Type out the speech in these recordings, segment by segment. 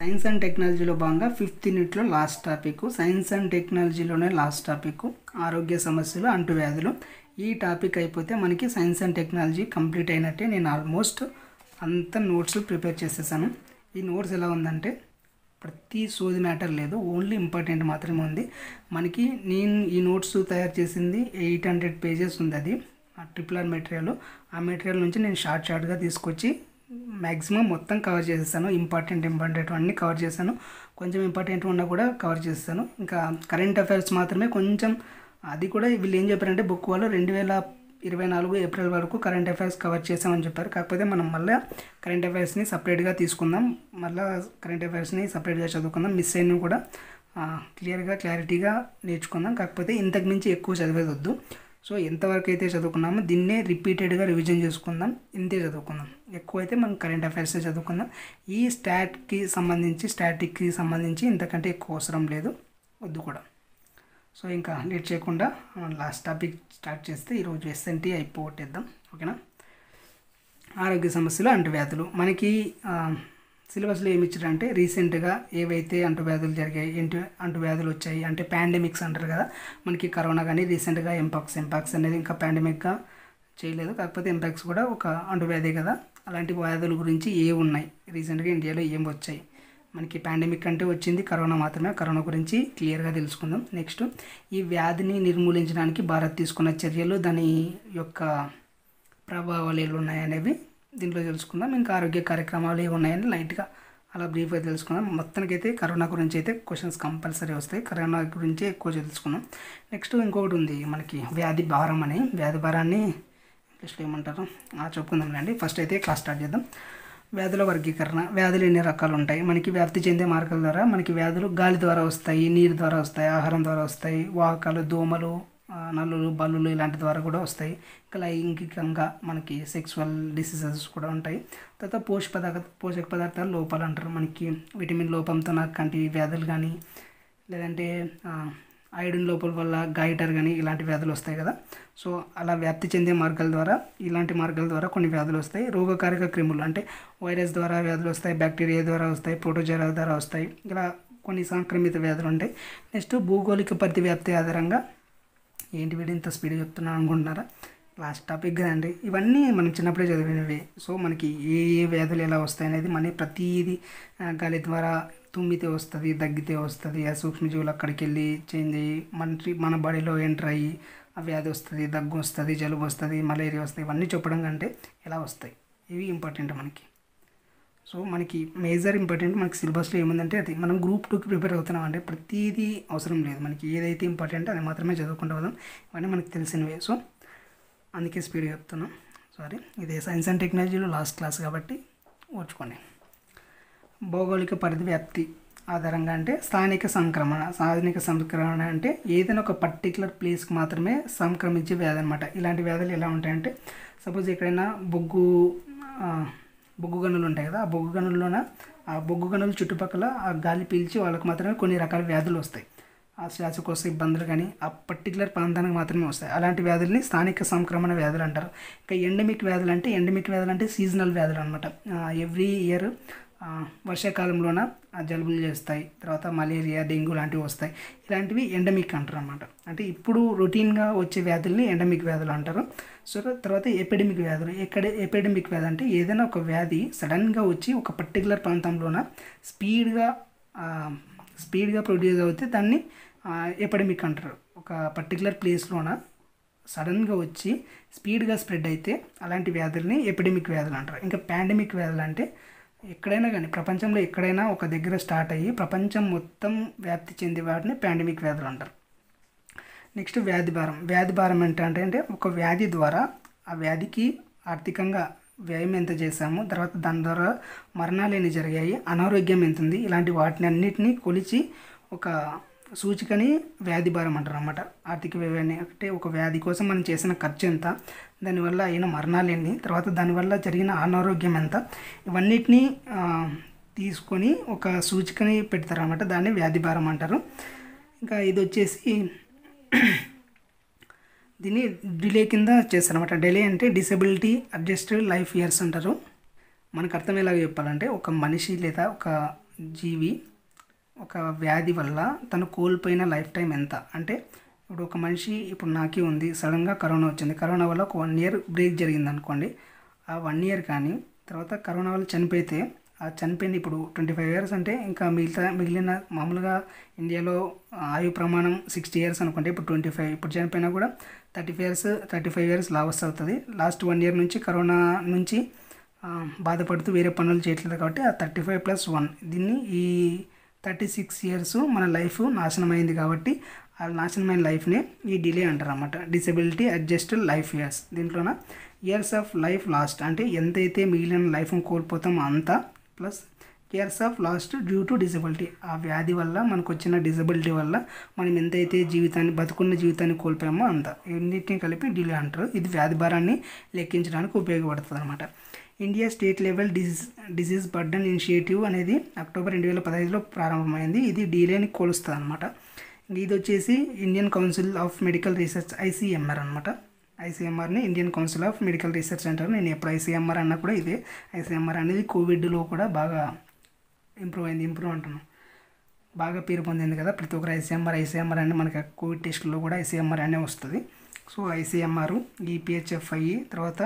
Science and టెక్నాలజీలో భాగంగా 5th యూనిట్లో లాస్ట్ టాపిక్ సైన్స్ అండ్ టెక్నాలజీలోనే లాస్ట్ టాపిక్ ఆరోగ్య సమస్యలు అంటువ్యాధులు. ఈ టాపిక్ అయిపోతే మనకి సైన్స్ అండ్ టెక్నాలజీ కంప్లీట్ అయినట్టే. నేను ఆల్మోస్ట్ అంత నోట్స్ ప్రిపేర్ చేసేసాను. ఈ నోట్స్ ఎలా ఉందంటే ప్రతి సోది మ్యాటర్ లేదు, ఓన్లీ ఇంపార్టెంట్ మాత్రమే ఉంది. మనకి నేను ఈ నోట్స్ తయారు చేసింది 800 పేజెస్ ఉంది. అది RRR మెటీరియల్. ఆ మెటీరియల్ నుంచి నేను షార్ట్గా తీసుకొచ్చి మ్యాక్సిమం మొత్తం కవర్ చేసేసాను. ఇంపార్టెంట్ అన్నీ కవర్ చేశాను. కొంచెం ఇంపార్టెంట్ ఉన్నా కూడా కవర్ చేస్తాను. ఇంకా కరెంట్ అఫైర్స్ మాత్రమే కొంచెం, అది కూడా వీళ్ళు ఏం చెప్పారంటే బుక్ వాళ్ళు 2024 ఏప్రిల్ వరకు కరెంట్ అఫైర్స్ కవర్ చేసామని చెప్పారు. కాకపోతే మనం మళ్ళీ కరెంట్ అఫైర్స్ని సపరేట్గా తీసుకుందాం, మళ్ళీ కరెంట్ అఫైర్స్ని సపరేట్గా చదువుకుందాం. మిస్ అయినవి కూడా క్లారిటీగా నేర్చుకుందాం. కాకపోతే ఇంతకు మించి ఎక్కువ చదివేది వద్దు. సో ఎంతవరకు అయితే చదువుకున్నామో దీన్నే రిపీటెడ్గా రివిజన్ చేసుకుందాం, ఇంతే చదువుకుందాం. ఎక్కువ అయితే మనం కరెంట్ అఫైర్సే చదువుకుందాం. ఈ స్టాటిక్కి సంబంధించి ఇంతకంటే ఎక్కువ అవసరం లేదు, వద్దు కూడా. సో ఇంకా లేట్ చేయకుండా లాస్ట్ టాపిక్ స్టార్ట్ చేస్తే ఈరోజు ఎస్ఎన్టీ అయిపోగొట్టేద్దాం, ఓకేనా. ఆరోగ్య సమస్యలు అంటువ్యాధులు. మనకి సిలబస్లో ఏమి ఇచ్చారంటే రీసెంట్గా ఏవైతే అంటువ్యాధులు జరిగాయి, అంటువ్యాధులు వచ్చాయి అంటే పాండమిక్స్ అంటారు కదా. మనకి కరోనా కానీ రీసెంట్గా ఎంపాక్స్ అనేది ఇంకా పాండమిక్గా చేయలేదు. కాకపోతే ఎంపాక్స్ కూడా ఒక అంటువ్యాధి కదా. అలాంటి వ్యాధుల గురించి ఉన్నాయి రీసెంట్గా ఇండియాలో ఏం వచ్చాయి. మనకి పాండమిక్ అంటే వచ్చింది కరోనా మాత్రమే. కరోనా గురించి క్లియర్గా తెలుసుకుందాం. నెక్స్ట్ ఈ వ్యాధిని నిర్మూలించడానికి భారత్ తీసుకున్న చర్యలు, దాని యొక్క ప్రభావాలు ఎలా ఉన్నాయనేవి దీంట్లో తెలుసుకుందాం. ఇంకా ఆరోగ్య కార్యక్రమాలు ఏమి ఉన్నాయని లైట్గా అలా బ్రీఫ్గా తెలుసుకుందాం. మొత్తానికైతే కరోనా గురించి అయితే క్వశ్చన్స్ కంపల్సరీ వస్తాయి. కరోనా గురించి ఎక్కువ తెలుసుకుందాం. నెక్స్ట్ ఇంకొకటి ఉంది మనకి వ్యాధి భారం అని. వ్యాధి భారాన్ని ఇంగ్లీష్లో ఏమంటారు చెప్పుకుందాంలేండి. ఫస్ట్ అయితే క్లాస్ స్టార్ట్ చేద్దాం. వ్యాధుల వర్గీకరణ. వ్యాధులు ఎన్ని రకాలు ఉంటాయి? మనకి వ్యాప్తి చెందే మార్గాల ద్వారా మనకి వ్యాధులు గాలి ద్వారా వస్తాయి, నీరు ద్వారా వస్తాయి, ఆహారం ద్వారా వస్తాయి, వాహకాలు, దోమలు, నల్లులు, బల్లులు ఇలాంటి ద్వారా కూడా వస్తాయి. ఇంకా లైంగికంగా మనకి సెక్సువల్ డిసీజెస్ కూడా ఉంటాయి. తర్వాత పోషక పదార్థాల లోపాలు అంటారు. మనకి విటమిన్ లోపంతో కంటి వ్యాధులు కానీ, లేదంటే ఐరన్ లోపల వల్ల గైటర్ కానీ ఇలాంటి వ్యాధులు వస్తాయి కదా. సో అలా వ్యాప్తి చెందే మార్గాల ద్వారా, ఇలాంటి మార్గాల ద్వారా కొన్ని వ్యాధులు వస్తాయి. రోగకారక క్రిములు అంటే వైరస్ ద్వారా వ్యాధులు వస్తాయి, బ్యాక్టీరియా ద్వారా వస్తాయి, ప్రోటోజోరా ద్వారా వస్తాయి. ఇలా కొన్ని సంక్రమిత వ్యాధులు ఉంటాయి. నెక్స్ట్ భౌగోళిక పరిధి వ్యాప్తి ఆధారంగా, ఏంటి వీడు ఇంత స్పీడ్ చెప్తున్నాను అనుకుంటున్నారా? లాస్ట్ టాపిక్ కదండి. ఇవన్నీ మనం చిన్నప్పుడే చదివినవి. సో మనకి ఏ వ్యాధులు ఎలా వస్తాయి అనేది మన ప్రతిదీ గాలి ద్వారా తుమ్మితే వస్తుంది, దగ్గితే వస్తుంది, ఆ సూక్ష్మజీవులు అక్కడికి వెళ్ళి చేంజ్ అయ్యి మన బాడీలో ఎంటర్ అయ్యి ఆ వ్యాధి వస్తుంది, దగ్గు వస్తుంది, జలుబు వస్తుంది, మలేరియా వస్తుంది. ఇవన్నీ చెప్పడం కంటే ఎలా వస్తాయి, ఇవి ఇంపార్టెంట్ మనకి. సో మనకి మేజర్ ఇంపార్టెంట్ మనకి సిలబస్లో ఏముందంటే అది. మనం గ్రూప్ 2కి ప్రిపేర్ అవుతున్నాం అంటే ప్రతిదీ అవసరం లేదు. మనకి ఏదైతే ఇంపార్టెంట్ అది మాత్రమే చదువుకుంటూ పోదాం. ఇవన్నీ మనకి తెలిసినవే. సో అందుకే స్పీడ్గా చెప్తున్నాం. సారీ, ఇదే సైన్స్ అండ్ టెక్నాలజీలో లాస్ట్ క్లాస్ కాబట్టి ఓర్చుకోండి. భౌగోళిక పరిధి వ్యాప్తి ఆధారంగా అంటే స్థానిక సంక్రమణ అంటే ఏదైనా ఒక పర్టికులర్ ప్లేస్కి మాత్రమే సంక్రమించే వ్యాధి అనమాట. ఇలాంటి వ్యాధులు ఎలా ఉంటాయంటే, సపోజ్ ఎక్కడైనా బొగ్గు గనులు ఉంటాయి కదా. ఆ బొగ్గు గనుల చుట్టుపక్కల ఆ గాలి పీల్చి వాళ్ళకి మాత్రమే కొన్ని రకాల వ్యాధులు వస్తాయి. ఆ శ్వాసకోశ ఇబ్బందులు కానీ ఆ పర్టికులర్ ప్రాంతానికి మాత్రమే వస్తాయి. అలాంటి వ్యాధుల్ని స్థానిక సంక్రమణ వ్యాధులు అంటారు. ఇంకా ఎండమిక్ వ్యాధులు అంటే సీజనల్ వ్యాధులు అనమాట. ఎవ్రీ ఇయర్ వర్షాకాలంలోన జలుబులు చేస్తాయి, తర్వాత మలేరియా, డెంగ్యూ లాంటివి వస్తాయి. ఇలాంటివి ఎండమిక్ అంటారు అనమాట. అంటే ఇప్పుడు రొటీన్గా వచ్చే వ్యాధుల్ని ఎండమిక్ వ్యాధులు అంటారు. సో తర్వాత ఎపిడమిక్ వ్యాధులు. ఎపిడమిక్ వ్యాధి అంటే ఏదైనా ఒక వ్యాధి సడన్గా వచ్చి ఒక పర్టికులర్ ప్రాంతంలోన స్పీడ్గా ప్రొడ్యూస్ అవుతే దాన్ని ఎపిడమిక్ అంటారు. ఒక పర్టికులర్ ప్లేస్లోన సడన్గా వచ్చి స్పీడ్గా స్ప్రెడ్ అయితే అలాంటి వ్యాధుల్ని ఎపిడమిక్ వ్యాధులు అంటారు. ఇంకా పాండమిక్ వ్యాధులు అంటే ఎక్కడైనా కానీ ప్రపంచంలో ఎక్కడైనా ఒక దగ్గర స్టార్ట్ అయ్యి ప్రపంచం మొత్తం వ్యాప్తి చెందే వాటిని పాండమిక్ వ్యాధులు అంటారు. నెక్స్ట్ వ్యాధి భారం అంటే ఒక వ్యాధి ద్వారా ఆ వ్యాధికి ఆర్థికంగా వ్యయం ఎంత చేశాము, తర్వాత దాని ద్వారా మరణాలు ఎన్ని జరిగాయి, అనారోగ్యం ఎంత ఉంది, ఇలాంటి వాటిని అన్నిటినీ కొలిచి ఒక సూచికని వ్యాధి భారం అంటారు అన్నమాట. ఆర్థిక వ్యయాన్ని అంటే ఒక వ్యాధి కోసం మనం చేసిన ఖర్చు ఎంత, దానివల్ల అయిన మరణాలు ఎన్ని, తర్వాత దానివల్ల జరిగిన అనారోగ్యం ఎంత, ఇవన్నిటినీ తీసుకొని ఒక సూచికని పెడతారు అన్నమాట. దాన్ని వ్యాధి భారం అంటారు. ఇంకా ఇది వచ్చేసి దీన్ని డిలే కింద చేస్తారనమాట. డిలే అంటే డిసెబిలిటీ అడ్జస్టెడ్ లైఫ్ ఇయర్స్ అంటారు. మనకు అర్థమయ్యేలాగా చెప్పాలంటే ఒక మనిషి లేదా ఒక జీవి ఒక వ్యాధి వల్ల తను కోల్పోయిన లైఫ్ టైం ఎంత అంటే ఇప్పుడు ఒక మనిషి ఇప్పుడు నాకే ఉంది, సడన్గా కరోనా వచ్చింది, కరోనా వల్ల ఒక 1 ఇయర్ బ్రేక్ జరిగింది అనుకోండి. ఆ 1 ఇయర్ కానీ తర్వాత కరోనా వల్ల చనిపోతే ఆ చనిపోయింది ఇప్పుడు 25 ఇయర్స్ అంటే ఇంకా మిగిలిన మామూలుగా ఇండియాలో ఆయు ప్రమాణం 60 ఇయర్స్ అనుకోండి, ఇప్పుడు 25, ఇప్పుడు చనిపోయినా కూడా 35 ఇయర్స్ లాస్ అవుతుంది. లాస్ట్ 1 ఇయర్ నుంచి కరోనా నుంచి బాధపడుతూ వేరే పనులు చేయట్లేదు కాబట్టి ఆ 35 + 1 దీన్ని ఈ 36 ఇయర్స్ మన లైఫ్ నాశనం అయింది కాబట్టి ఆ నాశనమైన లైఫ్నే ఈ డిలే అంటారు అన్నమాట. Disability adjusted life years. దీంట్లోన ఇయర్స్ ఆఫ్ లైఫ్ లాస్ట్ అంటే ఎంతైతే మిగిలిన లైఫ్ని కోల్పోతామో అంత plus years of lost due to disability. ఆ వ్యాధి వల్ల మనకు వచ్చిన డిసెబిలిటీ వల్ల మనం ఎంతైతే బతుకున్న జీవితాన్ని కోల్పోయామో అంత ఎన్నిటిని కలిపి డిలే అంటారు. ఇది వ్యాధి భారాన్ని లెక్కించడానికి ఉపయోగపడుతుంది అనమాట. India state level disease burden initiative అనేది అక్టోబర్ 2015లో ప్రారంభమైంది. ఇది డిలేని కొలుస్తుంది అనమాట. ఇది వచ్చేసి Indian council of medical research ICMR అనమాట. ICMRని Indian council of medical research అంటారు. నేను ఎప్పుడు ICMR అన్నా కూడా ఇదే. ICMR అనేది కోవిడ్లో కూడా బాగా ఇంప్రూవ్ అంటున్నాను, బాగా పేరు పొందింది కదా. ప్రతి ఒక్కరు ICMR అని మనకి కోవిడ్ టెస్ట్లో కూడా ICMR అనే వస్తుంది. సో ICMR, EPHFI తర్వాత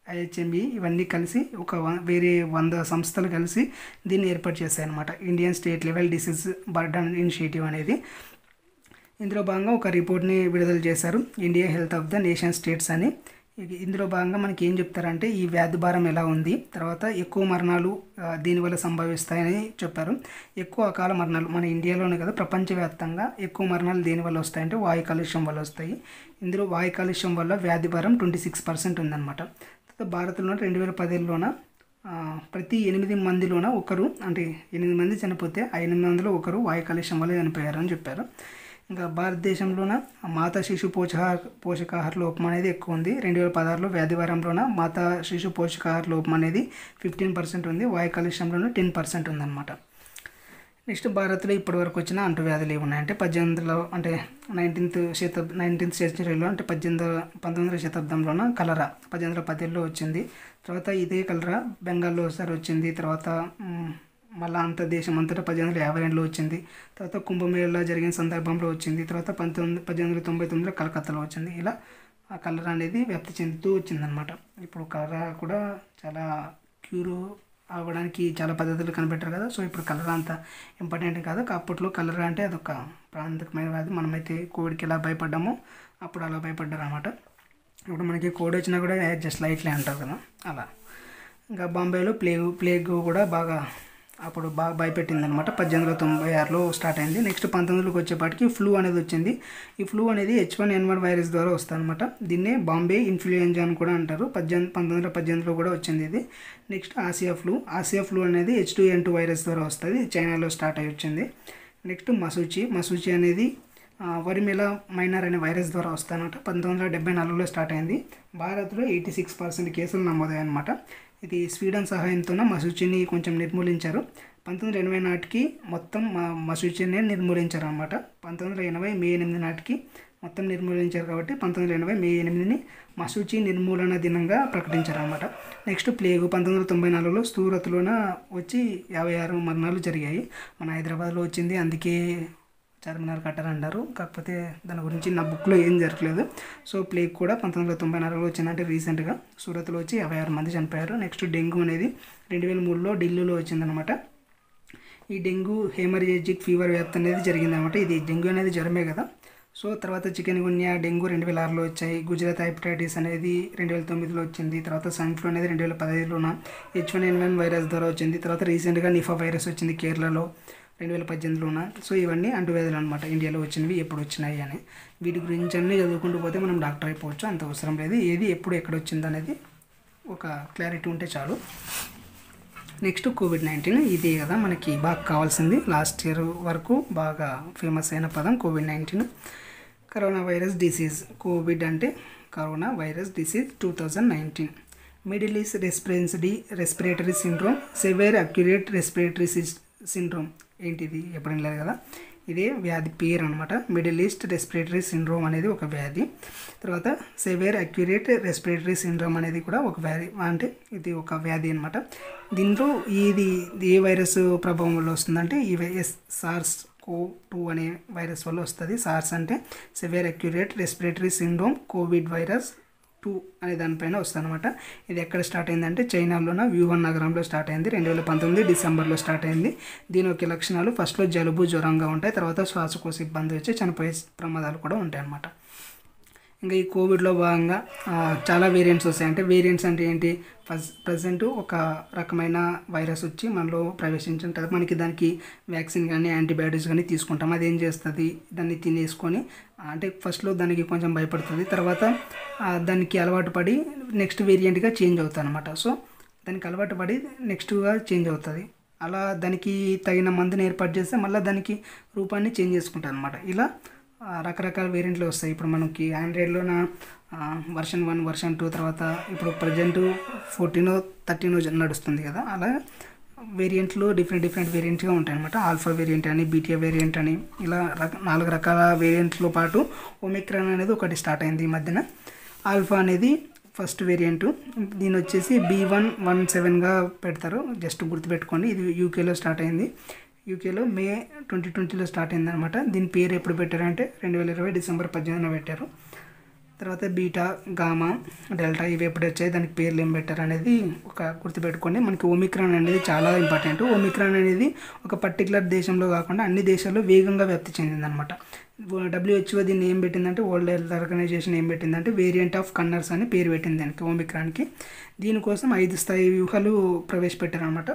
IHME ఇవన్నీ కలిసి వేరే 100 సంస్థలు కలిసి దీన్ని ఏర్పాటు చేశాయి అనమాట. Indian state level disease burden initiative అనేది. ఇందులో భాగంగా ఒక రిపోర్ట్ని విడుదల చేశారు, India health of the nation states అని. ఇందులో భాగంగా మనకి ఏం చెప్తారంటే ఈ వ్యాధి భారం ఎలా ఉంది, తర్వాత ఎక్కువ మరణాలు దీనివల్ల సంభవిస్తాయని చెప్పారు. ఎక్కువ అకాల మరణాలు మన ఇండియాలోనే కదా, ప్రపంచవ్యాప్తంగా ఎక్కువ మరణాలు దేనివల్ల వస్తాయంటే వాయు కాలుష్యం వల్ల వస్తాయి. ఇందులో వాయు కాలుష్యం వల్ల వ్యాధి భారం 26% ఉందన్నమాట. భారత్లో 2010లోన ప్రతి 8 మందిలోన ఒకరు, అంటే 8 మంది చనిపోతే ఆ 8 మందిలో ఒకరు వాయు కాలుష్యం వల్ల చనిపోయారు అని చెప్పారు. ఇంకా భారతదేశంలోన మాతా శిశు పోషకాహార లోపం అనేది ఎక్కువ ఉంది. 2016లో వ్యాధి భారంలోన మాతా శిశు పోషకాహార లోపం అనేది 15% ఉంది, వాయు కాలుష్యంలోనే 10% ఉందన్నమాట. నెక్స్ట్ భారత్లో ఇప్పటివరకు వచ్చిన అంటువ్యాధులు ఏమి ఉన్నాయంటే 1800లో అంటే 19th సెంచరీలో అంటే 19వ శతాబ్దంలోన కలరా 1810లో వచ్చింది. తర్వాత ఇదే కలరా బెంగాల్లో ఒకసారి వచ్చింది. తర్వాత మళ్ళీ దేశం అంతటా 1852లో వచ్చింది. తర్వాత కుంభమేళా జరిగిన సందర్భంలో వచ్చింది. తర్వాత 1899లో కలకత్తాలో వచ్చింది. ఇలా ఆ కలరా అనేది వ్యాప్తి చెందుతూ వచ్చిందనమాట. ఇప్పుడు కలరా కూడా చాలా క్యూర్ అవ్వడానికి చాలా పద్ధతులు కనిపెట్టారు కదా. సో ఇప్పుడు కలరా అంత ఇంపార్టెంట్ కాదు. అప్పట్లో కలరా అంటే అదొక ప్రాంతకమైన వ్యాధి. మనమైతే కోవిడ్కి ఎలా భయపడ్డామో అప్పుడు అలా భయపడ్డారు అనమాట. ఇప్పుడు మనకి కోవిడ్ వచ్చినా కూడా జస్ట్ లైట్లే అంటారు కదా అలా. ఇంకా బాంబేలో ప్లేగ్ కూడా అప్పుడు బాగా భయపెట్టింది అనమాట. 1896లో స్టార్ట్ అయింది. నెక్స్ట్ 1900లోకి వచ్చేపాటికి ఫ్లూ అనేది వచ్చింది. ఈ ఫ్లూ అనేది H1N1 వైరస్ ద్వారా వస్తుంది అనమాట. దీన్నే బాంబే ఇన్ఫ్లుయెంజా అని కూడా అంటారు. 1918లో కూడా వచ్చింది ఇది. నెక్స్ట్ ఆసియా ఫ్లూ అనేది H2N2 వైరస్ ద్వారా వస్తుంది, చైనాలో స్టార్ట్ అయ్యి వచ్చింది. నెక్స్ట్ మసూచి అనేది వరిమెలా మైనర్ అనే వైరస్ ద్వారా వస్తాయన్నమాట. 1974లో స్టార్ట్ అయింది. భారత్లో 86% కేసులు నమోదయ్యాయి అనమాట. ఇది స్వీడన్ సహాయంతో మసూచిని కొంచెం నిర్మూలించారు. 1980 నాటికి మొత్తం మసూచిని నిర్మూలించారు అనమాట. 1980 మే 8 నాటికి మొత్తం నిర్మూలించారు కాబట్టి 1980 మే 8ని మసూచి నిర్మూలన దినంగా ప్రకటించారు అనమాట. నెక్స్ట్ ప్లేగు 1994లో సూరత్లోన వచ్చి 56 మరణాలు జరిగాయి. మన హైదరాబాద్లో వచ్చింది, అందుకే చార్మినార్ కట్టారు అంటారు. కాకపోతే దాని గురించి నా బుక్లో ఏం జరగలేదు. సో ప్లేగ్ కూడా 1994లో వచ్చిందంటే రీసెంట్గా సూరత్లో వచ్చి 56 మంది చనిపోయారు. నెక్స్ట్ డెంగ్యూ అనేది 2003లో ఢిల్లీలో వచ్చిందనమాట. ఈ డెంగ్యూ హెమరేజిక్ ఫీవర్ వ్యాప్తి అనేది జరిగిందనమాట. ఇది డెంగ్యూ అనేది జ్వరమే కదా. సో తర్వాత చికెన్ గున్యా డెంగ్యూ 2006లో వచ్చాయి. గుజరాత్ హెపటైటిస్ అనేది 2009లో వచ్చింది. తర్వాత స్వైన్ ఫ్లూ అనేది 2015లోన H1N1 వైరస్ ద్వారా వచ్చింది. తర్వాత రీసెంట్గా నిఫా వైరస్ వచ్చింది కేరళలో 2018లోన. సో ఇవన్నీ అంటువ్యాధులు అనమాట ఇండియాలో వచ్చినవి, ఎప్పుడు వచ్చినాయి అని. వీటి గురించి అన్నీ చదువుకుంటూ పోతే మనం డాక్టర్ అయిపోవచ్చు, అంత అవసరం లేదు. ఏది ఎప్పుడు ఎక్కడ వచ్చింది అనేది ఒక క్లారిటీ ఉంటే చాలు. నెక్స్ట్ COVID-19 ఇది కదా మనకి బాగా కావాల్సింది. లాస్ట్ ఇయర్ వరకు బాగా ఫేమస్ అయిన పదం COVID-19. Corona virus disease. COVID అంటే corona virus disease 2019. Middle east respiratory syndrome, severe accurate respiratory syndrome. ఏంటిది ఎప్పుడైనా లేదు కదా. ఇదే వ్యాధి పేరు అనమాట. మిడిల్ ఈస్ట్ రెస్పిరేటరీ సిండ్రోమ్ అనేది ఒక వ్యాధి. తర్వాత సెవియర్ అక్యూరేట్ రెస్పిరేటరీ సిండ్రోమ్ అనేది కూడా ఒక వ్యాధి, అంటే ఇది ఒక వ్యాధి అనమాట. దీంట్లో ఇది ఏ వైరస్ ప్రభావం వల్ల వస్తుందంటే ఈ SARS-CoV-2 అనే వైరస్ వల్ల వస్తుంది. SARS అంటే severe accurate respiratory syndrome Covid virus 2 అనే దానిపైన వస్తుంది అనమాట. ఇది ఎక్కడ స్టార్ట్ అయిందంటే చైనాలోన వ్యూహాన్ నగరంలో స్టార్ట్ అయింది. 2019 డిసెంబర్లో స్టార్ట్ అయింది. దీని యొక్క లక్షణాలు ఫస్ట్లో జలుబు జ్వరంగా ఉంటాయి, తర్వాత శ్వాసకోశ ఇబ్బంది వచ్చి చనిపోయే ప్రమాదాలు కూడా ఉంటాయి అన్నమాట. ఇంకా ఈ కోవిడ్లో భాగంగా చాలా వేరియంట్స్ వస్తాయి. అంటే వేరియంట్స్ అంటే ఏంటి, ప్రజెంట్ ఒక రకమైన వైరస్ వచ్చి మనలో ప్రవేశించిన తర్వాత మనకి దానికి వ్యాక్సిన్ కానీ యాంటీబయాటిక్స్ కానీ తీసుకుంటాం. అది ఏం చేస్తుంది, దాన్ని తినేసుకొని అంటే ఫస్ట్లో దానికి కొంచెం భయపడుతుంది, తర్వాత దానికి అలవాటు పడి నెక్స్ట్ వేరియంట్గా చేంజ్ అవుతుంది అనమాట. సో దానికి అలవాటు పడి నెక్స్ట్గా చేంజ్ అవుతుంది. అలా దానికి తగిన మందుని ఏర్పాటు చేస్తే మళ్ళీ దానికి రూపాన్ని చేంజ్ చేసుకుంటుంది అనమాట. ఇలా రకరకాల వేరియంట్లు వస్తాయి. ఇప్పుడు మనకి ఆండ్రాయిడ్లోన వర్షన్ 1, వర్షన్ 2, తర్వాత ఇప్పుడు ప్రజెంట్ 14, 13 నడుస్తుంది కదా. అలా వేరియంట్లు డిఫరెంట్ వేరియంట్గా ఉంటాయి అనమాట. ఆల్ఫా వేరియంట్ అని, బీటా వేరియంట్ అని, ఇలా 4 రకాల వేరియంట్లతో పాటు ఒమిక్రాన్ అనేది ఒకటి స్టార్ట్ అయింది ఈ మధ్యన. ఆల్ఫా అనేది ఫస్ట్ వేరియంట్. దీని వచ్చేసి B117గా పెడతారు, జస్ట్ గుర్తుపెట్టుకోండి. ఇది యూకేలో స్టార్ట్ అయింది. యూకేలో మే 2020లో స్టార్ట్ అయిందనమాట. దీని పేరు ఎప్పుడు పెట్టారంటే 2020 డిసెంబర్ 18న పెట్టారు. తర్వాత బీటా, గామా, డెల్టా ఇవి ఎప్పుడు వచ్చాయి, దానికి పేర్లు ఏం పెట్టారు అనేది ఒక గుర్తుపెట్టుకోండి. మనకి ఒమిక్రాన్ అనేది చాలా ఇంపార్టెంట్. ఒమిక్రాన్ అనేది ఒక పర్టికులర్ దేశంలో కాకుండా అన్ని దేశాల్లో వేగంగా వ్యాప్తి చెందిందనమాట. WHO దీన్ని ఏం పెట్టిందంటే, వరల్డ్ హెల్త్ ఆర్గనైజేషన్ ఏం పెట్టిందంటే వేరియంట్ ఆఫ్ కన్నర్స్ అని పేరు పెట్టింది దానికి, ఒమిక్రాన్కి. దీనికోసం 5 స్థాయి వ్యూహాలు ప్రవేశపెట్టారనమాట.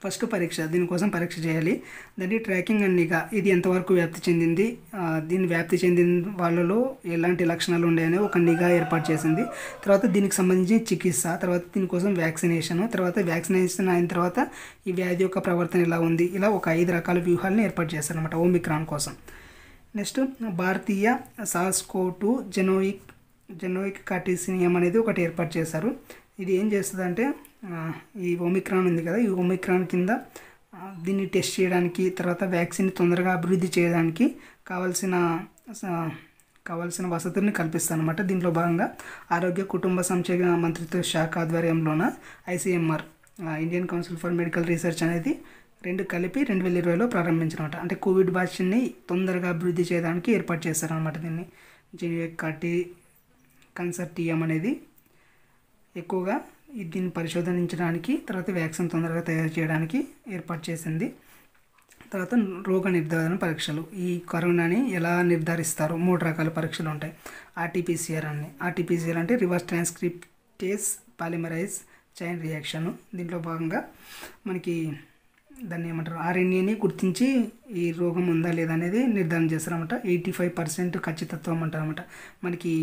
ఫస్ట్ పరీక్ష, దీనికోసం పరీక్ష చేయాలి. దాన్ని ట్రాకింగ్ అండ్ నిఘా, ఇది ఎంతవరకు వ్యాప్తి చెందింది, దీన్ని వ్యాప్తి చెందిన వాళ్ళలో ఎలాంటి లక్షణాలు ఉన్నాయని ఒక నిఘా ఏర్పాటు చేసింది. తర్వాత దీనికి సంబంధించి చికిత్స, తర్వాత దీనికోసం వ్యాక్సినేషన్, తర్వాత వ్యాక్సినేషన్ అయిన తర్వాత ఈ వ్యాధి యొక్క ప్రవర్తన ఎలా ఉంది, ఇలా ఒక 5 రకాల వ్యూహాలను ఏర్పాటు చేశారనమాట ఒమిక్రాన్ కోసం. నెక్స్ట్ భారతీయ SARS-CoV-2 జెనోయిక్ కార్టిసినియం అనేది ఒకటి ఏర్పాటు చేశారు. ఇది ఏం చేస్తుందంటే, ఈ ఒమిక్రాన్ ఉంది కదా, ఈ ఒమిక్రాన్ కింద దీన్ని టెస్ట్ చేయడానికి, తర్వాత వ్యాక్సిన్ తొందరగా అభివృద్ధి చేయడానికి కావాల్సిన వసతుల్ని కల్పిస్తుంది అనమాట. దీంట్లో భాగంగా ఆరోగ్య కుటుంబ సంక్షేమ మంత్రిత్వ శాఖ ఆధ్వర్యంలోన ICMR, Indian council for medical research అనేది 2 కలిపి 2020లో ప్రారంభించారన్నమాట. అంటే కోవిడ్ వ్యాక్సిన్ని తొందరగా అభివృద్ధి చేయడానికి ఏర్పాటు చేస్తారనమాట. దీన్ని జెనోయిక్ కన్సార్టియం అనేది ఎక్కువగా దీన్ని పరిశోధించడానికి, తర్వాత వ్యాక్సిన్ తొందరగా తయారు చేయడానికి ఏర్పాటు చేసింది. తర్వాత రోగ నిర్ధారణ పరీక్షలు, ఈ కరోనాని ఎలా నిర్ధారిస్తారు, 3 రకాల పరీక్షలు ఉంటాయి. RT-PCR అని, RT-PCR అంటే reverse transcriptase polymerise chain reaction. దీంట్లో భాగంగా మనకి దాన్ని ఏమంటారు, RNAని గుర్తించి ఈ రోగం ఉందా లేదా అనేది నిర్ధారణ చేస్తారన్నమాట. 85% ఖచ్చితత్వం అంటారన్నమాట. మనకి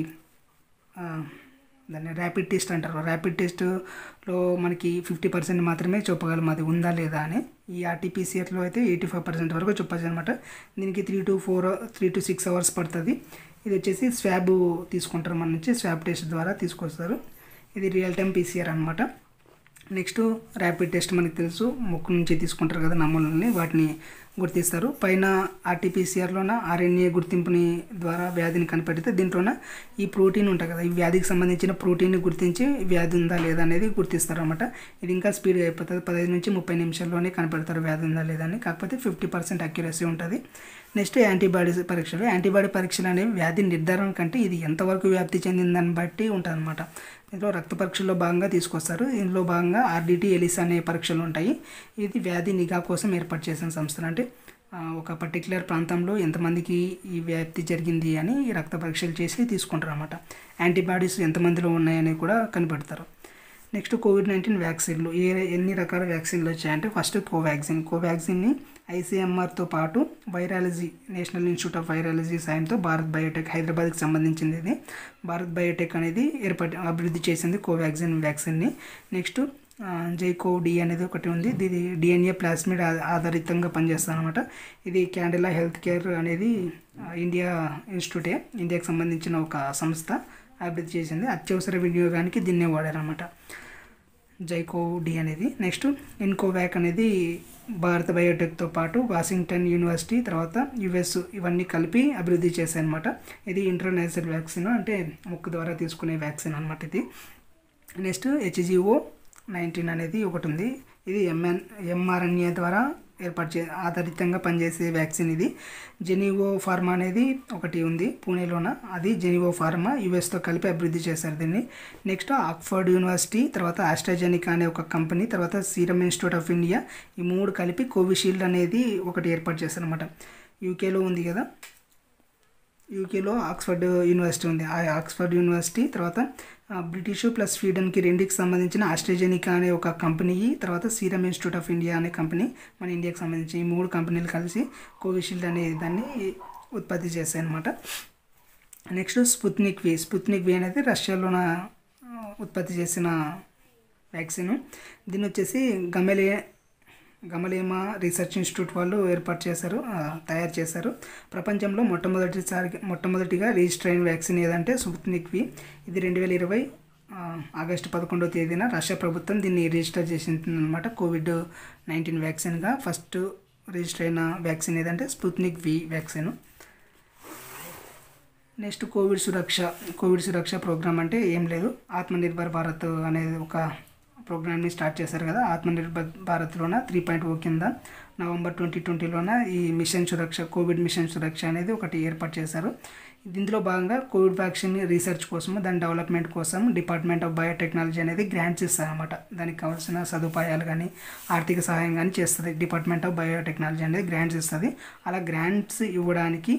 దాన్ని ర్యాపిడ్ టెస్ట్ అంటారు. ర్యాపిడ్ టెస్ట్లో మనకి 50% మాత్రమే చెప్పగలం అది ఉందా లేదా అని. ఈ RT-PCRలో అయితే 85% వరకు చెప్పచ్చు అనమాట. దీనికి 3 to 6 అవర్స్ పడుతుంది. ఇది వచ్చేసి స్వాబ్ తీసుకుంటారు మన నుంచి, స్వాబ్ టెస్ట్ ద్వారా తీసుకొస్తారు. ఇది రియల్ టైమ్ PCR అనమాట. నెక్స్ట్ ర్యాపిడ్ టెస్ట్ మనకు తెలుసు, ముక్కు నుంచి తీసుకుంటారు కదా నమూనాలని, వాటిని గుర్తిస్తారు. పైన RT-PCRలోన RNA గుర్తింపుని ద్వారా వ్యాధిని కనిపెడితే దీంట్లోన ఈ ప్రోటీన్ ఉంటుంది కదా, ఈ వ్యాధికి సంబంధించిన ప్రోటీన్ని గుర్తించి వ్యాధి ఉందా లేదా అనేది గుర్తిస్తారు అనమాట. ఇది ఇంకా స్పీడ్గా అయిపోతుంది, 15 నుంచి 30 నిమిషాల్లోనే కనిపెడతారు వ్యాధి ఉందా లేదా అని. కాకపోతే 50% అక్యురసీ ఉంటుంది. నెక్స్ట్ యాంటీబాడీ పరీక్షలు. యాంటీబాడీ పరీక్షలు అనేవి వ్యాధి నిర్ధారణ కంటే ఇది ఎంతవరకు వ్యాప్తి చెందిందని బట్టి ఉంటుంది అనమాట. ఇందులో రక్త పరీక్షల్లో భాగంగా తీసుకొస్తారు. ఇందులో భాగంగా RDT ELISA అనే పరీక్షలు ఉంటాయి. ఇది వ్యాధి నిఘా కోసం ఏర్పాటు చేసిన సంస్థలు. అంటే ఒక పర్టికులర్ ప్రాంతంలో ఎంతమందికి ఈ వ్యాప్తి జరిగింది అని ఈ రక్త పరీక్షలు చేసి తీసుకుంటారు అన్నమాట. యాంటీబాడీస్ ఎంతమందిలో ఉన్నాయని కూడా కనిపెడతారు. నెక్స్ట్ కోవిడ్-19 వ్యాక్సిన్లు. ఎన్ని రకాల వ్యాక్సిన్లు వచ్చాయంటే, ఫస్ట్ కోవాక్సిన్ని ICMRతో పాటు virology, national institute of virology సాయంతో భారత్ బయోటెక్, హైదరాబాద్కి సంబంధించింది ఇది. భారత్ బయోటెక్ అనేది అభివృద్ధి చేసింది కోవాక్సిన్ వ్యాక్సిన్ని. నెక్స్ట్ JCOV-D అనేది ఒకటి ఉంది. ఇది DNA ప్లాస్మిడ్ ఆధారితంగా పనిచేస్తుంది అనమాట. ఇది క్యాండిలా హెల్త్ కేర్ అనేది ఇండియాకి సంబంధించిన ఒక సంస్థ అభివృద్ధి చేసింది. అత్యవసర వినియోగానికి దీన్నే వాడారనమాట JCOV-D అనేది. నెక్స్ట్ ఇన్కోవాక్ అనేది భారత్ బయోటెక్తో పాటు వాషింగ్టన్ యూనివర్సిటీ, తర్వాత యుఎస్ ఇవన్నీ కలిపి అభివృద్ధి చేశాయి అనమాట. ఇది ఇంట్రానేసల్ వ్యాక్సిన్, అంటే ముక్కు ద్వారా తీసుకునే వ్యాక్సిన్ అనమాట ఇది. నెక్స్ట్ HGO-19 అనేది ఒకటి ఉంది. ఇది mRNA ద్వారా ఆధారితంగా పనిచేసే వ్యాక్సిన్ ఇది. జెనీవో ఫార్మా అనేది ఒకటి ఉంది పూణేలోన, అది జెనీవో ఫార్మా యుఎస్తో కలిపి అభివృద్ధి చేశారు దీన్ని. నెక్స్ట్ ఆక్స్ఫర్డ్ యూనివర్సిటీ, తర్వాత ఆస్ట్రాజెనికా అనే ఒక కంపెనీ, తర్వాత సీరం ఇన్స్టిట్యూట్ ఆఫ్ ఇండియా, ఈ 3 కలిపి కోవిషీల్డ్ అనేది ఒకటి ఏర్పాటు చేశారు అనమాట. యూకేలో ఉంది కదా, యూకేలో ఆక్స్ఫర్డ్ యూనివర్సిటీ ఉంది. ఆ ఆక్స్ఫర్డ్ యూనివర్సిటీ, తర్వాత బ్రిటిష్ ప్లస్ స్వీడన్కి రెండుకి సంబంధించిన ఆస్ట్రాజెనికా అనే ఒక కంపెనీ, తర్వాత సీరం ఇన్స్టిట్యూట్ ఆఫ్ ఇండియా అనే కంపెనీ మన ఇండియాకి సంబంధించి ఈ 3 కంపెనీలు కలిసి కోవిషీల్డ్ అనే దాన్ని ఉత్పత్తి చేశాయి అనమాట. నెక్స్ట్ స్పుత్నిక్ వి అనేది రష్యాలోన ఉత్పత్తి చేసిన వ్యాక్సిన్. దీన్ని వచ్చేసి గమలేమా రీసెర్చ్ ఇన్స్టిట్యూట్ వాళ్ళు తయారు చేశారు. ప్రపంచంలో మొట్టమొదటిగా రిజిస్టర్ అయిన వ్యాక్సిన్ ఏదంటే స్పుత్నిక్ వి. ఇది 2020 ఆగస్టు 11వ తేదీన రష్యా ప్రభుత్వం దీన్ని రిజిస్టర్ చేసిందనమాట. కోవిడ్-19 వ్యాక్సిన్గా ఫస్ట్ రిజిస్టర్ అయిన వ్యాక్సిన్ ఏదంటే Sputnik V vaccine. Next COVID Suraksha programme అంటే ఏం లేదు, ఆత్మనిర్భర్ భారత్ అనేది ఒక ప్రోగ్రామ్ని స్టార్ట్ చేశారు కదా. ఆత్మనిర్భర్ భారత్లోన 3.0 కింద నవంబర్ 2020లోన ఈ కోవిడ్ మిషన్ సురక్ష అనేది ఒకటి ఏర్పాటు చేశారు. దీంట్లో భాగంగా కోవిడ్ వ్యాక్సిన్ రీసెర్చ్ కోసం, దాని డెవలప్మెంట్ కోసం డిపార్ట్మెంట్ ఆఫ్ బయోటెక్నాలజీ అనేది గ్రాంట్స్ ఇస్తారన్నమాట. దానికి కావాల్సిన సదుపాయాలు కానీ ఆర్థిక సహాయం కానీ చేస్తుంది. డిపార్ట్మెంట్ ఆఫ్ బయోటెక్నాలజీ అనేది గ్రాంట్స్ ఇస్తుంది. అలా గ్రాంట్స్ ఇవ్వడానికి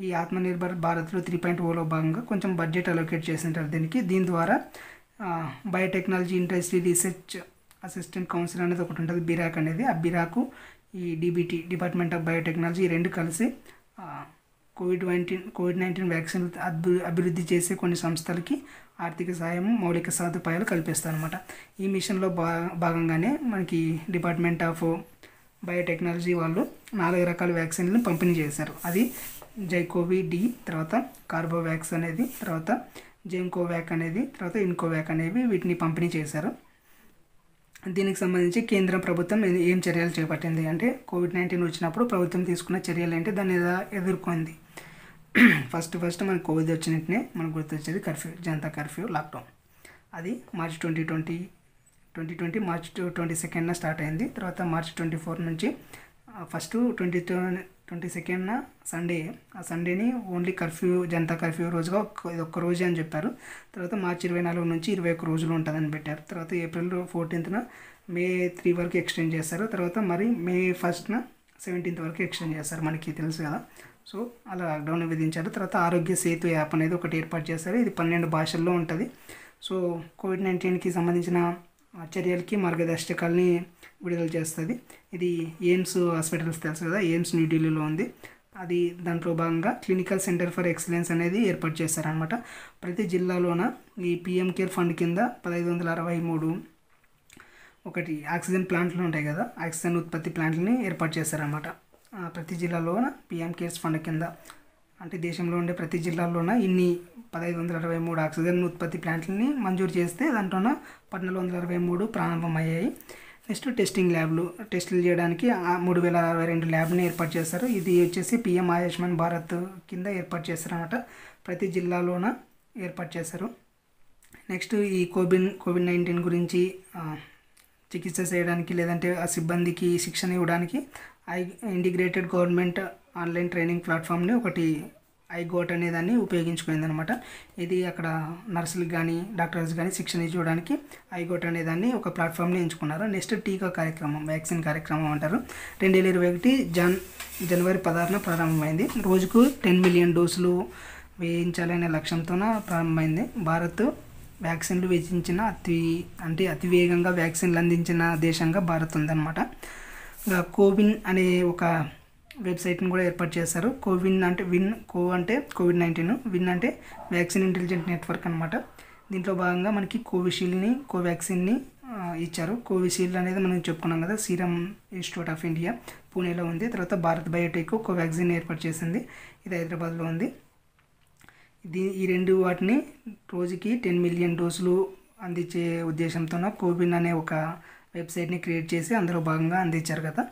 ఈ ఆత్మనిర్భర్ భారత్లో 3.0లో భాగంగా కొంచెం బడ్జెట్ అలొకేట్ చేసింటారు దీని ద్వారా biotechnology industry research assistant council అనేది ఒకటి ఉంటుంది, బిరాక్ అనేది. ఆ బిరాకు ఈ DBT డిపార్ట్మెంట్ ఆఫ్ బయోటెక్నాలజీ 2 కలిసి కోవిడ్-19 వ్యాక్సిన్ అభివృద్ధి చేసే కొన్ని సంస్థలకి ఆర్థిక సహాయం, మౌలిక సదుపాయాలు కల్పిస్తారు అనమాట. ఈ మిషన్లో భాగంగానే మనకి డిపార్ట్మెంట్ ఆఫ్ బయోటెక్నాలజీ వాళ్ళు 4 రకాల వ్యాక్సిన్లను పంపిణీ చేశారు. అది జైకోవి-D, తర్వాత కార్బోవ్యాక్స్ అనేది, తర్వాత జెంకోవ్యాక్ అనేది, తర్వాత ఇన్కోవ్యాక్ అనేవి వీటిని పంపిణీ చేశారు. దీనికి సంబంధించి కేంద్ర ప్రభుత్వం ఏం చర్యలు చేపట్టింది అంటే, కోవిడ్-19 వచ్చినప్పుడు ప్రభుత్వం తీసుకున్న చర్యలు ఏంటి, దాన్ని ఎదుర్కొంది. ఫస్ట్ మనకు కోవిడ్ వచ్చిన వెంటనే మనకు గుర్తొచ్చేది జనతా కర్ఫ్యూ, లాక్డౌన్. అది మార్చ్ 2020 మార్చ్ 22న స్టార్ట్ అయింది. తర్వాత మార్చ్ 24 నుంచి ఫస్ట్ 22న సండే, ఆ సండేని ఓన్లీ జనతా కర్ఫ్యూ రోజుగా ఒక్క రోజే అని చెప్పారు. తర్వాత మార్చి 24 నుంచి 21 రోజులు ఉంటుందని పెట్టారు. తర్వాత ఏప్రిల్ 14న మే 3 వరకు ఎక్స్టెండ్ చేస్తారు. తర్వాత మరి మే 1న 17th వరకు ఎక్స్టెండ్ చేస్తారు, మనకి తెలుసు కదా. సో అలా లాక్డౌన్ విధించారు. తర్వాత ఆరోగ్య సేతు యాప్ అనేది ఒకటి ఏర్పాటు చేశారు. ఇది 12 భాషల్లో ఉంటుంది. సో కోవిడ్-19కి సంబంధించిన చర్యలకి మార్గదర్శకాలని విడుదల చేస్తుంది. ఇది ఎయిమ్స్ హాస్పిటల్స్ తెలుసు కదా, ఎయిమ్స్ న్యూఢిల్లీలో ఉంది. అది దాంట్లో భాగంగా క్లినికల్ సెంటర్ ఫర్ ఎక్సలెన్స్ అనేది ఏర్పాటు చేశారనమాట. ప్రతి జిల్లాలోన ఈ PM కేర్ ఫండ్ కింద 1563 ఒకటి ఆక్సిజన్ ప్లాంట్లు ఉంటాయి కదా, ఆక్సిజన్ ఉత్పత్తి ప్లాంట్లని ఏర్పాటు చేశారనమాట. ప్రతి జిల్లాలోన PM కేర్స్ ఫండ్ కింద, అంటే దేశంలో ఉండే ప్రతి జిల్లాలోన ఇన్ని 1563 ఆక్సిజన్ ఉత్పత్తి ప్లాంట్లని మంజూరు చేస్తే దాంట్లోన 1463 ప్రారంభమయ్యాయి. నెక్స్ట్ టెస్టులు చేయడానికి 3062 ల్యాబ్ని ఏర్పాటు చేశారు. ఇది వచ్చేసి PM ఆయుష్మాన్ భారత్ కింద ఏర్పాటు చేశారన్నమాట. ప్రతి జిల్లాలోన ఏర్పాటు చేశారు. నెక్స్ట్ ఈ కోవిడ్-19 గురించి చికిత్స చేయడానికి లేదంటే ఆ సిబ్బందికి శిక్షణ ఇవ్వడానికి ఇంటిగ్రేటెడ్ గవర్నమెంట్ ఆన్లైన్ ట్రైనింగ్ ప్లాట్ఫామ్ని ఒకటి ఐగోట్ అనే దాన్ని ఉపయోగించుకునేది అనమాట. ఇది అక్కడ నర్సులకు కానీ డాక్టర్స్ కానీ శిక్షణ ఇవ్వడానికి ఐగోట్ అనే దాన్ని ఒక ప్లాట్ఫామ్ని ఎంచుకున్నారు. నెక్స్ట్ టీకా కార్యక్రమం, వ్యాక్సిన్ కార్యక్రమం అంటారు. 2021 జనవరి 16న ప్రారంభమైంది. రోజుకు 10 మిలియన్ డోసులు వేయించాలనే లక్ష్యంతో ప్రారంభమైంది. భారత్ వ్యాక్సిన్లు వేయించిన అతి వేగంగా వ్యాక్సిన్లు అందించిన దేశంగా భారత్ ఉందన్నమాట. కోవిన్ అనే ఒక వెబ్సైట్ని కూడా ఏర్పాటు చేశారు. కోవిన్ అంటే అంటే కోవిడ్-19, విన్ అంటే వ్యాక్సిన్ ఇంటెలిజెంట్ నెట్వర్క్ అనమాట. దీంట్లో భాగంగా మనకి కోవిషీల్డ్ని, కోవాక్సిన్ని ఇచ్చారు. కోవిషీల్డ్ అనేది మనం చెప్పుకున్నాం కదా, సీరం ఇన్స్టిట్యూట్ ఆఫ్ ఇండియా పూణేలో ఉంది. తర్వాత భారత్ బయోటెక్ కోవాక్సిన్ ఏర్పాటు చేసింది, ఇది హైదరాబాద్లో ఉంది. ఈ రెండు వాటిని రోజుకి 10 మిలియన్ డోసులు అందించే ఉద్దేశంతో కోవిన్ అనే ఒక వెబ్సైట్ని క్రియేట్ చేసి అందులో భాగంగా అందించారు కదా.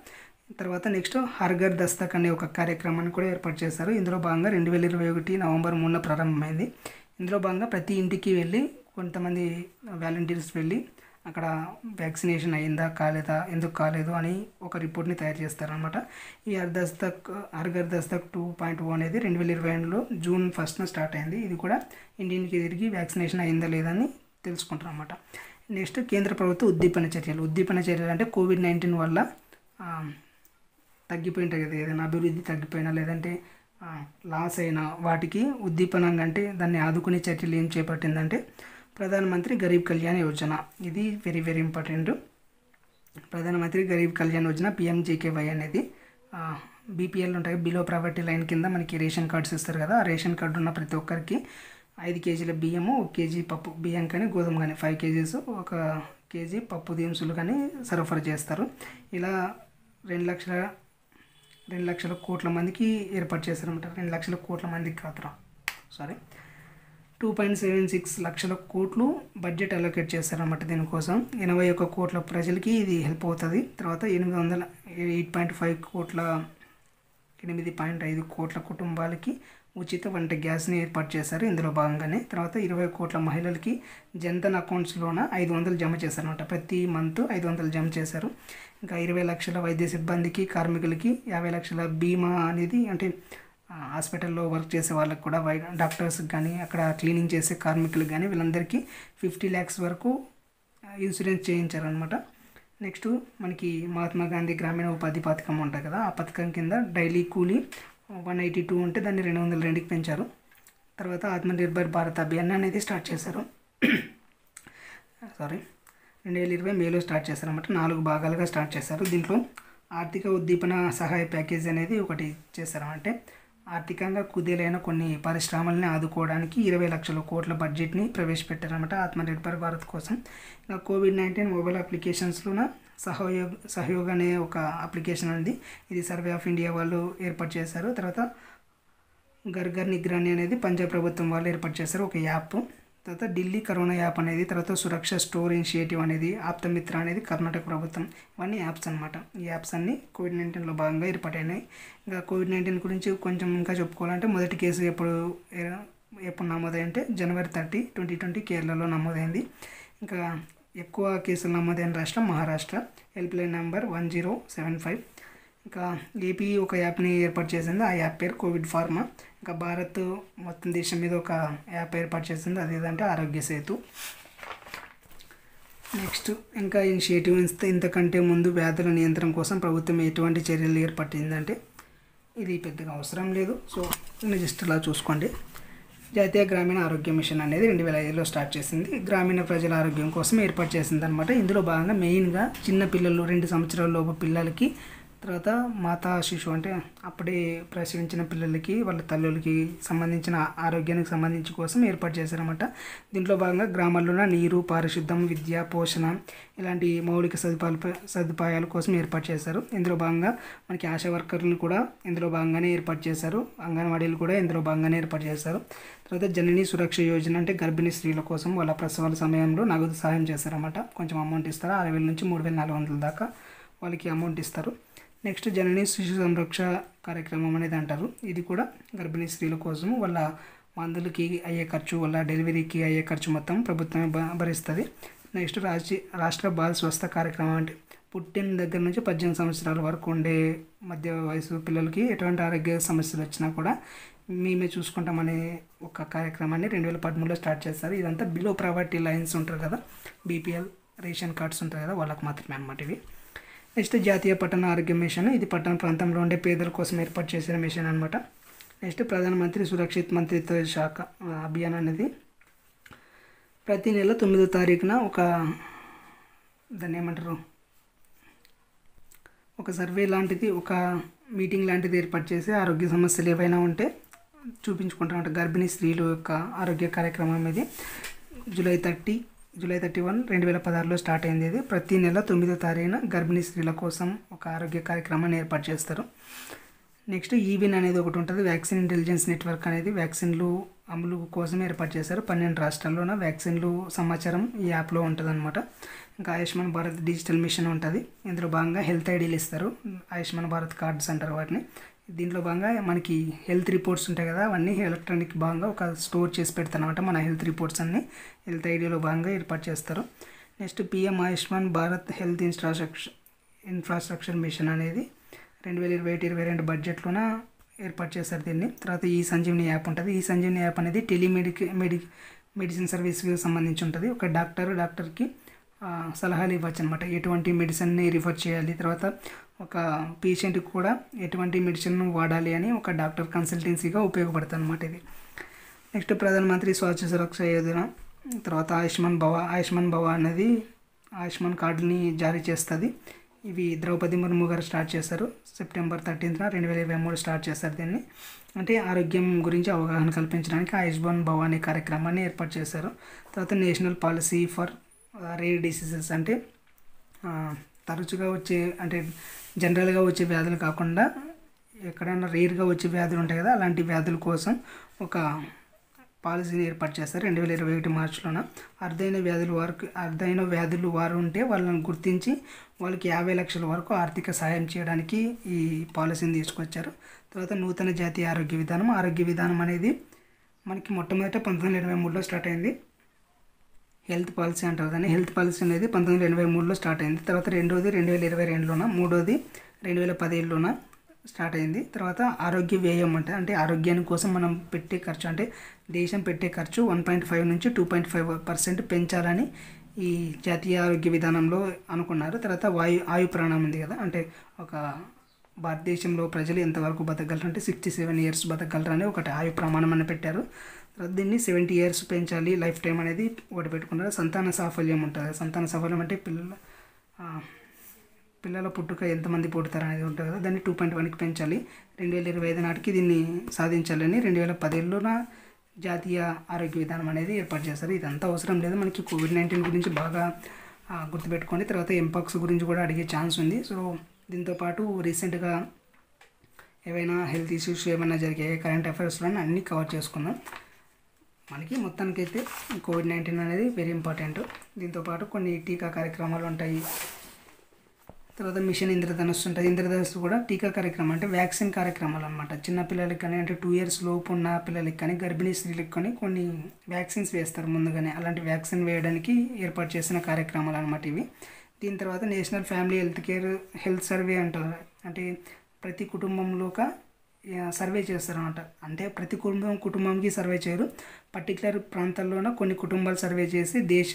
తర్వాత నెక్స్ట్ హర్ ఘర్ దస్తక్ అనే ఒక కార్యక్రమాన్ని కూడా ఏర్పాటు చేశారు. ఇందులో భాగంగా 2021 నవంబర్ 3న ప్రారంభమైంది. ఇందులో భాగంగా ప్రతి ఇంటికి వెళ్ళి కొంతమంది వాలంటీర్స్ వెళ్ళి అక్కడ వ్యాక్సినేషన్ అయిందా కాలేదా, ఎందుకు కాలేదు అని ఒక రిపోర్ట్ని తయారు చేస్తారనమాట. ఈ హర్ ఘర్ దస్తక్ 2.0 అనేది 2022లో జూన్ 1న స్టార్ట్ అయింది. ఇది కూడా ఇంటింటికి తిరిగి వ్యాక్సినేషన్ అయిందా లేదా అని తెలుసుకుంటారు అనమాట. నెక్స్ట్ కేంద్ర ప్రభుత్వ ఉద్దీపన చర్యలు అంటే కోవిడ్-19 వల్ల తగ్గిపోయింటాయి కదా, ఏదైనా అభివృద్ధి తగ్గిపోయినా లేదంటే లాస్ అయినా వాటికి ఉద్దీపనంగా అంటే దాన్ని ఆదుకునే చర్యలు ఏం చేపట్టిందంటే ప్రధానమంత్రి గరీబ్ కళ్యాణ్ యోజన. ఇది వెరీ వెరీ ఇంపార్టెంట్. ప్రధానమంత్రి గరీబ్ కళ్యాణ్ యోజన PMJKY అనేది BPL ఉంటాయి, బిలో ప్రావర్టీ లైన్ కింద మనకి రేషన్ కార్డ్స్ ఇస్తారు కదా. ఆ రేషన్ కార్డు ఉన్న ప్రతి ఒక్కరికి 5 కేజీల బియ్యము, 1 కేజీ పప్పు, బియ్యం కానీ గోధుమ కానీ 5 కేజీస్, 1 కేజీ పప్పు దినుసులు కానీ సరఫరా చేస్తారు. ఇలా 2 లక్షల కోట్ల మందికి ఏర్పాటు చేస్తారన్నమాట. 2 లక్షల కోట్ల మందికి కాదురా, 2.76 లక్షల కోట్లు బడ్జెట్ అలొకేట్ చేస్తారన్నమాట దీనికోసం. 81 కోట్ల ప్రజలకి ఇది హెల్ప్ అవుతుంది. తర్వాత 8.5 కోట్ల కుటుంబాలకి ఉచిత వంట గ్యాస్ని ఏర్పాటు చేశారు ఇందులో భాగంగానే. తర్వాత 20 కోట్ల మహిళలకి జన్ధన్ అకౌంట్స్లోన 500 జమ చేశారనమాట. ప్రతి మంత్ 500 జమ చేశారు. ఇంకా 20 లక్షల వైద్య సిబ్బందికి, కార్మికులకి 50 లక్షల బీమా అనేది అంటే హాస్పిటల్లో వర్క్ చేసే వాళ్ళకి కూడా, డాక్టర్స్కి కానీ, అక్కడ క్లీనింగ్ చేసే కార్మికులకు కానీ వీళ్ళందరికీ 50 lakhs వరకు ఇన్సూరెన్స్ చేయించారనమాట. నెక్స్ట్ మనకి మహాత్మా గాంధీ గ్రామీణ ఉపాధి పథకం ఉంటుంది కదా, ఆ పథకం కింద డైలీ కూలీ 182 ఉంటే దాన్ని 202కి పెంచారు. తర్వాత ఆత్మనిర్భర్ భారత్ అభియాన్ అనేది స్టార్ట్ చేశారు. 2020 మేలో స్టార్ట్ చేశారన్నమాట. 4 భాగాలుగా స్టార్ట్ చేశారు. దీంట్లో ఆర్థిక ఉద్దీపన సహాయ ప్యాకేజ్ అనేది ఒకటి చేశారు. అంటే ఆర్థికంగా కుదేలైన కొన్ని పరిశ్రమల్ని ఆదుకోవడానికి 20 లక్షల కోట్ల బడ్జెట్ని ప్రవేశపెట్టారన్నమాట ఆత్మనిర్భర్ భారత్ కోసం. ఇంకా కోవిడ్-19 మొబైల్ అప్లికేషన్స్లోన సహయోగ్ అనే ఒక అప్లికేషన్ ఉంది. ఇది సర్వే ఆఫ్ ఇండియా వాళ్ళు ఏర్పాటు చేశారు. తర్వాత ఘర్ ఘర్ నిగరాని అనేది పంజాబ్ ప్రభుత్వం వాళ్ళు ఏర్పాటు చేశారు ఒక యాప్. తర్వాత ఢిల్లీ కరోనా యాప్ అనేది, తర్వాత సురక్ష స్టోర్ ఇనిషియేటివ్ అనేది, ఆప్తమిత్ర అనేది కర్ణాటక ప్రభుత్వం. ఇవన్నీ యాప్స్ అనమాట. ఈ యాప్స్ అన్నీ కోవిడ్-19లో భాగంగా ఏర్పాటైనాయి. ఇంకా కోవిడ్-19 గురించి కొంచెం ఇంకా చెప్పుకోవాలంటే మొదటి కేసు ఎప్పుడు నమోదైంటే January 30, 2020 కేరళలో నమోదైంది. ఇంకా ఎక్కువ కేసులు నమోదైన రాష్ట్రం మహారాష్ట్ర. Help line number 1075. ఇంకా ఏపీ ఒక యాప్ని ఏర్పాటు చేసింది, ఆ యాప్ పేరు కోవిడ్ ఫార్మా. ఇంకా భారత్ మొత్తం దేశం మీద ఒక యాప్ ఏర్పాటు చేసింది, అదేంటంటే ఆరోగ్య సేతు. నెక్స్ట్ ఇంకా ఇనిషియేటివ్ ఇంతకంటే ముందు వ్యాధుల నియంత్రణ కోసం ప్రభుత్వం ఎటువంటి చర్యలు ఏర్పట్టిందంటే ఇది పెద్దగా అవసరం లేదు, సో జస్ట్ అలా చూసుకోండి. జాతీయ గ్రామీణ ఆరోగ్య మిషన్ అనేది 2005లో స్టార్ట్ చేసింది. గ్రామీణ ప్రజల ఆరోగ్యం కోసం ఏర్పాటు చేసింది అనమాట. ఇందులో భాగంగా మెయిన్గా చిన్న పిల్లలు 2 సంవత్సరాల లోపు పిల్లలకి, తర్వాత మాతా శిశు అంటే అప్పుడే ప్రసవించిన పిల్లలకి వాళ్ళ తల్లులకి సంబంధించిన ఆరోగ్యానికి సంబంధించి కోసం ఏర్పాటు చేశారన్నమాట. దీంట్లో భాగంగా గ్రామాల్లోన నీరు, పారిశుద్ధం, విద్య, పోషణ ఇలాంటి మౌలిక సదుపాయాల కోసం ఏర్పాటు చేశారు. ఇందులో భాగంగా మనకి ఆశా వర్కర్లను కూడా ఇందులో భాగంగానే ఏర్పాటు చేశారు, అంగన్వాడీలు కూడా ఇందులో భాగంగానే ఏర్పాటు చేశారు. తర్వాత జననీ సురక్ష యోజన అంటే గర్భిణీ స్త్రీల కోసం వాళ్ళ ప్రసవాల సమయంలో నగదు సహాయం చేస్తారన్నమాట. కొంచెం అమౌంట్ ఇస్తారు, 6,000 నుంచి 3,400 దాకా వాళ్ళకి అమౌంట్ ఇస్తారు. నెక్స్ట్ జననీ శిశు సంరక్ష కార్యక్రమం అనేది అంటారు. ఇది కూడా గర్భిణీ స్త్రీల కోసం వాళ్ళ మందులకి అయ్యే ఖర్చు, వాళ్ళ డెలివరీకి అయ్యే ఖర్చు మొత్తం ప్రభుత్వమే భరిస్తుంది. నెక్స్ట్ రాష్ట్ర బాల స్వస్థ కార్యక్రమం అంటే పుట్టిన దగ్గర నుంచి 18 సంవత్సరాల వరకు ఉండే మధ్య వయసు పిల్లలకి ఎటువంటి ఆరోగ్య సమస్యలు వచ్చినా కూడా మేమే చూసుకుంటామనే ఒక కార్యక్రమాన్ని 2013లో స్టార్ట్ చేస్తారు. ఇదంతా బిలో ప్రావర్టీ లైన్స్ ఉంటారు కదా, BPL రేషన్ కార్డ్స్ ఉంటారు కదా, వాళ్ళకి మాత్రమే అన్నమాట ఇవి. నెక్స్ట్ జాతీయ పట్టణ ఆరోగ్య మిషన్, ఇది పట్టణ ప్రాంతంలో ఉండే పేదల కోసం ఏర్పాటు చేసిన మిషన్ అనమాట. నెక్స్ట్ ప్రధానమంత్రి సురక్షిత్ మంత్రిత్వ శాఖ అభియాన్ అనేది ప్రతి నెల 9వ తారీఖున దాన్ని ఏమంటారు, ఒక సర్వే లాంటిది, ఒక మీటింగ్ లాంటిది ఏర్పాటు చేసి ఆరోగ్య సమస్యలు ఏవైనా ఉంటే చూపించుకుంటామంట. గర్భిణీ స్త్రీల యొక్క ఆరోగ్య కార్యక్రమం ఇది జూలై 31, 2016లో స్టార్ట్ అయింది. ఇది ప్రతి నెల 9వ తారీఖున గర్భిణీ స్త్రీల కోసం ఒక ఆరోగ్య కార్యక్రమాన్ని ఏర్పాటు చేస్తారు. నెక్స్ట్ ఈవిన్ అనేది ఒకటి ఉంటుంది, వ్యాక్సిన్ ఇంటెలిజెన్స్ నెట్వర్క్ అనేది వ్యాక్సిన్లు అమలు కోసం ఏర్పాటు చేశారు. 12 రాష్ట్రాల్లోన వ్యాక్సిన్లు సమాచారం ఈ యాప్లో ఉంటుంది అనమాట. ఇంకా ఆయుష్మాన్ భారత్ డిజిటల్ మిషన్ ఉంటుంది. ఇందులో భాగంగా హెల్త్ ఐడీలు ఇస్తారు, ఆయుష్మాన్ భారత్ కార్డ్స్ అంటారు వాటిని. దీంట్లో భాగంగా మనకి హెల్త్ రిపోర్ట్స్ ఉంటాయి కదా, అవన్నీ ఎలక్ట్రానిక్ భాగంగా ఒక స్టోర్ చేసి పెడతానమాట. మన హెల్త్ రిపోర్ట్స్ అన్నీ హెల్త్ ఐడీలో భాగంగా ఏర్పాటు చేస్తారు. Next PM Ayushman Bharat health infrastructure machine అనేది 2021-22 బడ్జెట్లోన ఏర్పాటు చేస్తారు దీన్ని. తర్వాత ఈ సంజీవిని యాప్ ఉంటుంది. ఈ సంజీవిని యాప్ అనేది మెడిసిన్ సర్వీస్కి సంబంధించి ఉంటుంది. ఒక డాక్టర్కి సలహాలు ఇవ్వచ్చు అనమాట, ఎటువంటి మెడిసిన్ని రిఫర్ చేయాలి, తర్వాత ఒక పేషెంట్కి కూడా ఎటువంటి మెడిసిన్ వాడాలి అని ఒక డాక్టర్ కన్సల్టెన్సీగా ఉపయోగపడుతుంది అనమాట ఇది. నెక్స్ట్ ప్రధానమంత్రి స్వాస్థ్య సురక్ష యోజన, తర్వాత ఆయుష్మాన్ భవ అనేది ఆయుష్మాన్ కార్డుని జారీ చేస్తుంది. ఇవి ద్రౌపది ముర్ము గారు స్టార్ట్ చేశారు. సెప్టెంబర్ 13న 2023 స్టార్ట్ చేస్తారు దీన్ని. అంటే ఆరోగ్యం గురించి అవగాహన కల్పించడానికి ఆయుష్మాన్ భవ అనే కార్యక్రమాన్ని ఏర్పాటు చేశారు. తర్వాత national policy for rare diseases, అంటే తరచుగా వచ్చే, అంటే జనరల్గా వచ్చే వ్యాధులు కాకుండా ఎక్కడైనా రేర్గా వచ్చే వ్యాధులు ఉంటాయి కదా, అలాంటి వ్యాధుల కోసం ఒక పాలసీని ఏర్పాటు చేస్తారు 2021 మార్చిలోన. అరుదైన వ్యాధులు వారు ఉంటే వాళ్ళని గుర్తించి వాళ్ళకి 50 లక్షల వరకు ఆర్థిక సహాయం చేయడానికి ఈ పాలసీని తీసుకొచ్చారు. తర్వాత నూతన జాతీయ ఆరోగ్య విధానం అనేది మనకి మొట్టమొదట 1923లో స్టార్ట్ అయింది. హెల్త్ పాలసీ అంటారు దాన్ని. హెల్త్ పాలసీ అనేది 1983లో స్టార్ట్ అయింది. తర్వాత రెండోది 2022లోన, మూడోది 2017లోన స్టార్ట్ అయింది. తర్వాత ఆరోగ్య వ్యయం అంటే ఆరోగ్యాని కోసం మనం పెట్టే ఖర్చు, అంటే దేశం పెట్టే ఖర్చు 1.5 నుంచి 2.5% పెంచాలని ఈ జాతీయ ఆరోగ్య విధానంలో అనుకున్నారు. తర్వాత ఆయు ప్రాణం ఉంది కదా, అంటే ఒక భారతదేశంలో ప్రజలు ఎంతవరకు బతకగలరు అంటే 67 ఇయర్స్ బతకగలరు అని ఒకటి ఆయు ప్రమాణం అని పెట్టారు. తర్వాత దీన్ని 70 ఇయర్స్ పెంచాలి లైఫ్ టైం అనేది ఒకటి పెట్టుకున్నారు. సంతాన సాఫల్యం ఉంటుంది. సంతాన సాఫల్యం అంటే పిల్లల పుట్టుక ఎంతమంది పుడతారు అనేది ఉంటుంది కదా, దాన్ని 2.1కి పెంచాలి. 2025 నాటికి దీన్ని సాధించాలని 2017లోన జాతీయ ఆరోగ్య విధానం అనేది ఏర్పాటు చేస్తారు. ఇదంతా అవసరం లేదు, మనకి కోవిడ్-19 గురించి బాగా గుర్తుపెట్టుకోండి. తర్వాత ఎంపాక్స్ గురించి కూడా అడిగే ఛాన్స్ ఉంది. సో దీంతోపాటు రీసెంట్గా ఏవైనా హెల్త్ ఇష్యూస్ ఏమైనా జరిగాయి కరెంట్ అఫైర్స్లో అన్నీ కవర్ చేసుకుందాం. మనకి మొత్తానికైతే కోవిడ్-19 అనేది వెరీ ఇంపార్టెంట్. దీంతోపాటు కొన్ని టీకా కార్యక్రమాలు ఉంటాయి. తర్వాత మిషన్ ఇంద్రధనుస్సు ఉంటుంది. ఇంద్రధనుస్సు కూడా టీకా కార్యక్రమం, అంటే వ్యాక్సిన్ కార్యక్రమాలు అనమాట. చిన్నపిల్లలకి కానీ, అంటే 2 ఇయర్స్ లోపు ఉన్న పిల్లలకి కానీ, గర్భిణీ స్త్రీలకు కానీ కొన్ని వ్యాక్సిన్స్ వేస్తారు ముందుగానే. అలాంటి వ్యాక్సిన్ వేయడానికి ఏర్పాటు చేసిన కార్యక్రమాలు అనమాట ఇవి. దీని తర్వాత నేషనల్ ఫ్యామిలీ హెల్త్ సర్వే అంటారు. అంటే ప్రతి కుటుంబంలో సర్వే చేస్తారన్నమాట. అంటే ప్రతి కుటుంబంకి సర్వే చేయరు, పర్టికులర్ ప్రాంతాల్లోన కొన్ని కుటుంబాలు సర్వే చేసి దేశ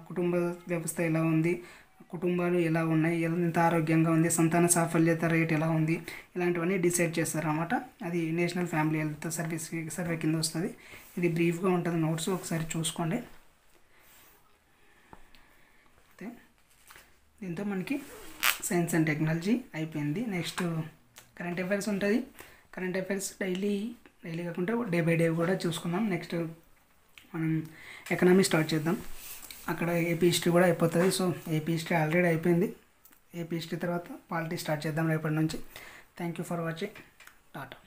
కుటుంబ వ్యవస్థ ఎలా ఉంది, కుటుంబాలు ఎలా ఉన్నాయి, ఎంత ఆరోగ్యంగా ఉంది, సంతాన సాఫల్యత రేట్ ఎలా ఉంది, ఇలాంటివన్నీ డిసైడ్ చేస్తారన్నమాట. అది నేషనల్ ఫ్యామిలీ హెల్త్ సర్వే కింద వస్తుంది. ఇది బ్రీఫ్గా ఉంటుంది, నోట్స్ ఒకసారి చూసుకోండి. దీంతో మనకి సైన్స్ అండ్ టెక్నాలజీ అయిపోయింది. నెక్స్ట్ కరెంట్ అఫైర్స్ ఉంటుంది. కరెంట్ అఫైర్స్ డైలీ కాకుండా డే బై డే కూడా చూసుకుందాం. నెక్స్ట్ మనం ఎకనామీ స్టార్ట్ చేద్దాం. అక్కడ ఏపీ హిస్టరీ కూడా అయిపోతుంది. సో ఏపీ హిస్టరీ ఆల్రెడీ అయిపోయింది. ఏపీ హిస్టరీ తర్వాత పాలిటీ స్టార్ట్ చేద్దాం రేపటి నుంచి. Thank you for watching. Tata.